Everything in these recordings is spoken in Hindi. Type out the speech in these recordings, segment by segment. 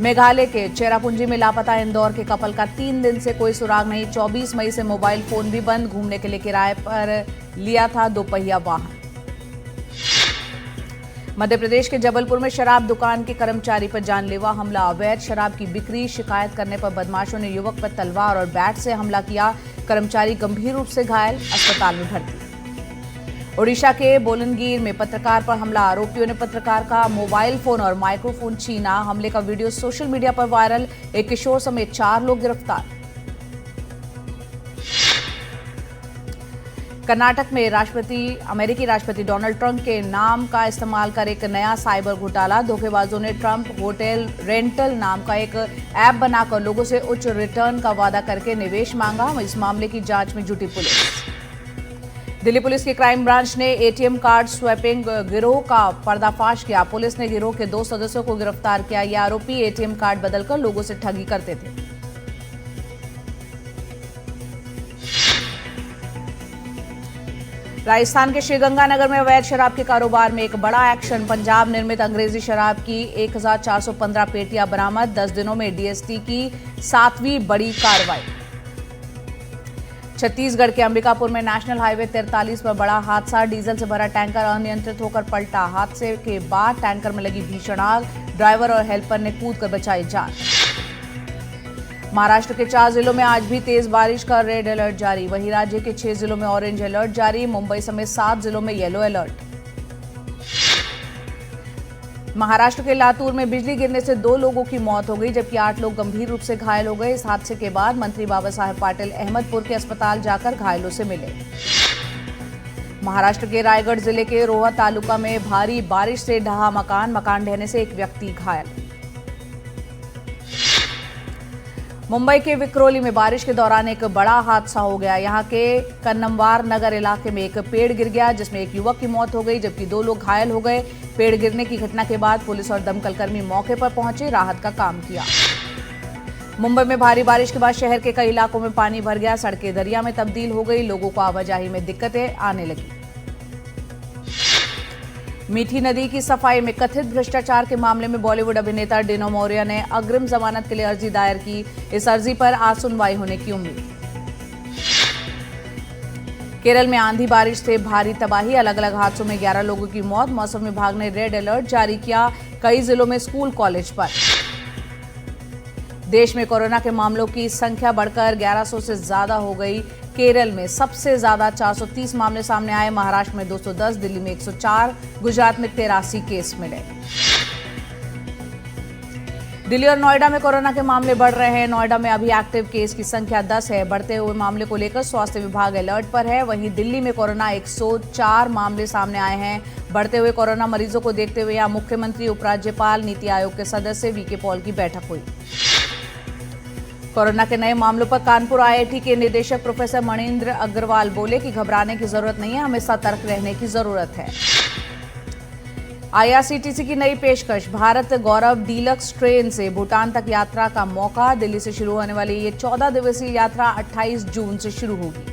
मेघालय के चेरापूंजी में लापता इंदौर के कपल का 3 दिन से कोई सुराग नहीं। 24 मई से मोबाइल फोन भी बंद। घूमने के लिए किराए पर लिया था 2 पहिया वाहन। मध्य प्रदेश के जबलपुर में शराब दुकान के कर्मचारी पर जानलेवा हमला। अवैध शराब की बिक्री शिकायत करने पर बदमाशों ने युवक पर तलवार और बैट से हमला किया। कर्मचारी गंभीर रूप से घायल, अस्पताल में भर्ती। ओडिशा के बोलनगीर में पत्रकार पर हमला। आरोपियों ने पत्रकार का मोबाइल फोन और माइक्रोफोन छीना। हमले का वीडियो सोशल मीडिया पर वायरल। एक किशोर समेत 4 लोग गिरफ्तार। कर्नाटक में अमेरिकी राष्ट्रपति डोनाल्ड ट्रंप के नाम का इस्तेमाल कर एक नया साइबर घोटाला। धोखेबाजों ने ट्रंप होटल रेंटल नाम का एक ऐप बनाकर लोगों से उच्च रिटर्न का वादा करके निवेश मांगा। इस मामले की जांच में जुटी पुलिस। दिल्ली पुलिस की क्राइम ब्रांच ने एटीएम कार्ड स्वैपिंग गिरोह का पर्दाफाश किया। पुलिस ने गिरोह के 2 सदस्यों को गिरफ्तार किया। ये आरोपी एटीएम कार्ड बदलकर लोगों से ठगी करते थे। राजस्थान के श्रीगंगानगर में अवैध शराब के कारोबार में एक बड़ा एक्शन। पंजाब निर्मित अंग्रेजी शराब की 1415 पेटियां बरामद। 10 दिनों में डीएसटी की 7वीं बड़ी कार्रवाई। छत्तीसगढ़ के अंबिकापुर में नेशनल हाईवे 43 पर बड़ा हादसा। डीजल से भरा टैंकर अनियंत्रित होकर पलटा। हादसे के बाद टैंकर में लगी भीषण आग। ड्राइवर और हेल्पर ने कूदकर बचाई जान। महाराष्ट्र के 4 जिलों में आज भी तेज बारिश का रेड अलर्ट जारी। वहीं राज्य के 6 जिलों में ऑरेंज अलर्ट जारी। मुंबई समेत 7 जिलों में येलो अलर्ट। महाराष्ट्र के लातूर में बिजली गिरने से 2 लोगों की मौत हो गई, जबकि 8 लोग गंभीर रूप से घायल हो गए। इस हादसे के बाद मंत्री बाबा साहेब पाटिल अहमदपुर के अस्पताल जाकर घायलों से मिले। महाराष्ट्र के रायगढ़ जिले के रोहा तालुका में भारी बारिश से ढहा मकान ढहने से एक व्यक्ति घायल। मुंबई के विक्रोली में बारिश के दौरान एक बड़ा हादसा हो गया। यहां के कन्नमवार नगर इलाके में एक पेड़ गिर गया, जिसमें एक युवक की मौत हो गई, जबकि 2 लोग घायल हो गए। पेड़ गिरने की घटना के बाद पुलिस और दमकल कर्मी मौके पर पहुंचे, राहत का काम किया। मुंबई में भारी बारिश के बाद शहर के कई इलाकों में पानी भर गया। सड़कें दरिया में तब्दील हो गई। लोगों को आवाजाही में दिक्कतें आने लगी। मीठी नदी की सफाई में कथित भ्रष्टाचार के मामले में बॉलीवुड अभिनेता डिनो मौर्य ने अग्रिम जमानत के लिए अर्जी दायर की। इस अर्जी पर आज सुनवाई होने की उम्मीद। केरल में आंधी बारिश से भारी तबाही। अलग अलग हादसों में 11 लोगों की मौत। मौसम विभाग ने रेड अलर्ट जारी किया। कई जिलों में स्कूल कॉलेज बंद। देश में कोरोना के मामलों की संख्या बढ़कर 1100 से ज्यादा हो गई। केरल में सबसे ज्यादा 430 मामले सामने आए। महाराष्ट्र में 210, दिल्ली में 104, गुजरात में 83 केस मिले। दिल्ली और नोएडा में कोरोना के मामले बढ़ रहे हैं। नोएडा में अभी एक्टिव केस की संख्या 10 है। बढ़ते हुए मामले को लेकर स्वास्थ्य विभाग अलर्ट पर है। वहीं दिल्ली में कोरोना 104 मामले सामने आए हैं। बढ़ते हुए कोरोना मरीजों को देखते हुए यहां मुख्यमंत्री, उपराज्यपाल, नीति आयोग के सदस्य वीके पॉल की बैठक हुई। कोरोना के नए मामलों पर कानपुर आईआईटी के निदेशक प्रोफेसर मणिंद्र अग्रवाल बोले कि घबराने की जरूरत नहीं है, हमें सतर्क रहने की जरूरत है। आईआरसीटीसी की नई पेशकश। भारत गौरव डीलक्स ट्रेन से भूटान तक यात्रा का मौका। दिल्ली से शुरू होने वाली ये 14 दिवसीय यात्रा 28 जून से शुरू होगी।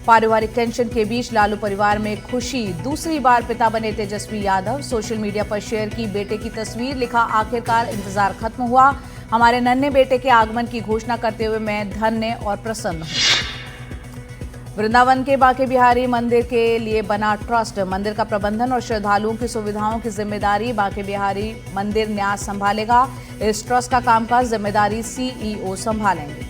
पारिवारिक टेंशन के बीच लालू परिवार में खुशी। दूसरी बार पिता बने तेजस्वी यादव। सोशल मीडिया पर शेयर की बेटे की तस्वीर। लिखा, आखिरकार इंतजार खत्म हुआ। हमारे नन्हे बेटे के आगमन की घोषणा करते हुए मैं धन्य और प्रसन्न हूं। वृंदावन के बांके बिहारी मंदिर के लिए बना ट्रस्ट। मंदिर का प्रबंधन और श्रद्धालुओं की सुविधाओं की जिम्मेदारी बांके बिहारी मंदिर न्यास संभालेगा। इस ट्रस्ट का कामकाज जिम्मेदारी सीईओ संभालेंगे।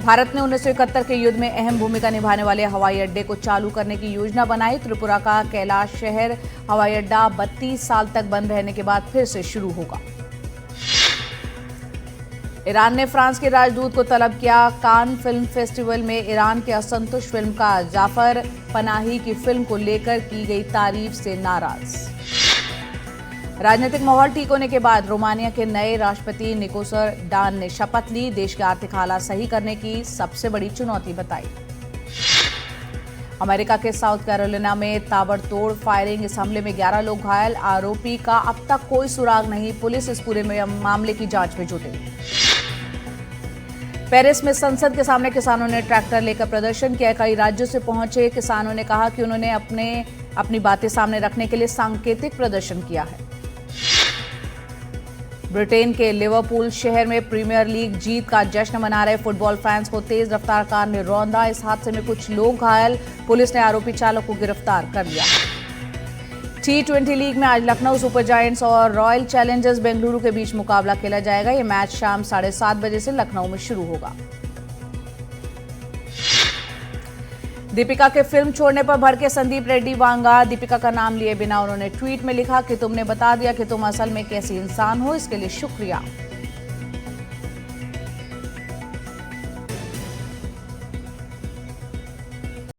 भारत ने 1971 के युद्ध में अहम भूमिका निभाने वाले हवाई अड्डे को चालू करने की योजना बनाई। त्रिपुरा का कैलाश शहर हवाई अड्डा 32 साल तक बंद रहने के बाद फिर से शुरू होगा। ईरान ने फ्रांस के राजदूत को तलब किया। कान फिल्म फेस्टिवल में ईरान के असंतुष्ट फिल्मकार जाफर पनाही की फिल्म को लेकर की गई तारीफ से नाराज। राजनीतिक माहौल ठीक होने के बाद रोमानिया के नए राष्ट्रपति निकोसर डान ने शपथ ली। देश के आर्थिक हालात सही करने की सबसे बड़ी चुनौती बताई। अमेरिका के साउथ कैरोलिना में ताबड़तोड़ फायरिंग। इस हमले में 11 लोग घायल। आरोपी का अब तक कोई सुराग नहीं। पुलिस इस पूरे मामले की जांच में जुटी। पेरिस में संसद के सामने किसानों ने ट्रैक्टर लेकर प्रदर्शन किया। कई राज्यों से पहुंचे किसानों ने कहा कि उन्होंने अपनी बातें सामने रखने के लिए सांकेतिक प्रदर्शन किया है। ब्रिटेन के लिवरपूल शहर में प्रीमियर लीग जीत का जश्न मना रहे फुटबॉल फैंस को तेज रफ्तार कार ने रौंदा। इस हादसे में कुछ लोग घायल, पुलिस ने आरोपी चालक को गिरफ्तार कर लिया। T20 लीग में आज लखनऊ सुपर जायंट्स और रॉयल चैलेंजर्स बेंगलुरु के बीच मुकाबला खेला जाएगा। यह मैच शाम 7:30 बजे से लखनऊ में शुरू होगा। दीपिका के फिल्म छोड़ने पर भड़के संदीप रेड्डी वांगा। दीपिका का नाम लिए बिना उन्होंने ट्वीट में लिखा कि तुमने बता दिया कि तुम असल में कैसी इंसान हो, इसके लिए शुक्रिया।